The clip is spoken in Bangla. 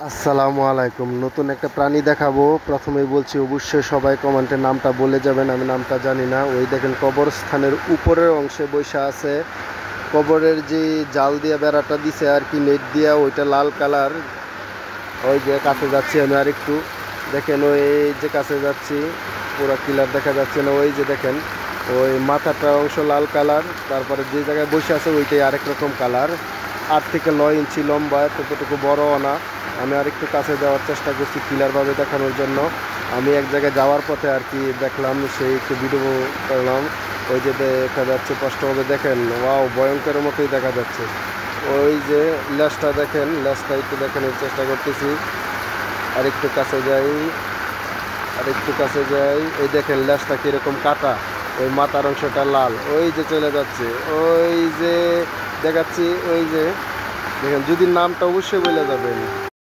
আসসালামু আলাইকুম। নতুন একটা প্রাণী দেখাবো। প্রথমেই বলছি অবশ্যই সবাই কমেন্টে নামটা বলে যাবেন, আমি নামটা জানি না। ওই দেখেন কবরস্থানের উপরের অংশে বৈশা আছে। কবরের যে জাল দিয়া বেড়াটা দিছে আর কি, নেট দিয়া, ওইটা লাল কালার। ওই যে কাছে যাচ্ছি আমি আর একটু, দেখেন ওই যে কাছে যাচ্ছি, পুরো ক্লিয়ার দেখা যাচ্ছে না। ওই যে দেখেন ওই মাথাটা অংশ লাল কালার, তারপরে যে জায়গায় বসে আছে ওইটাই আরেক রকম কালার। 8 থেকে 9 ইঞ্চি লম্বা, ততটুকু বড়ও না। আমি আরেকটু কাছে যাওয়ার চেষ্টা করছি ক্লিয়ারভাবে দেখানোর জন্য। আমি এক জায়গায় যাওয়ার পথে আর কি দেখলাম, সেই একটু ভিডিও করলাম। ওই যে দেখা যাচ্ছে স্পষ্টভাবে, দেখেন ওয়াও, ভয়ঙ্করের মতোই দেখা যাচ্ছে। ওই যে লেজটা দেখেন, লেজটা একটু দেখানোর চেষ্টা করতেছি। আরেকটু কাছে যাই, আরেকটু কাছে যাই। এই দেখেন লেজটা কীরকম কাটা, ওই মাথার অংশটা লাল। ওই যে চলে যাচ্ছে, ওই যে দেখাচ্ছি, ওই যে দেখেন। যদি নামটা অবশ্যই বলে যাবেন।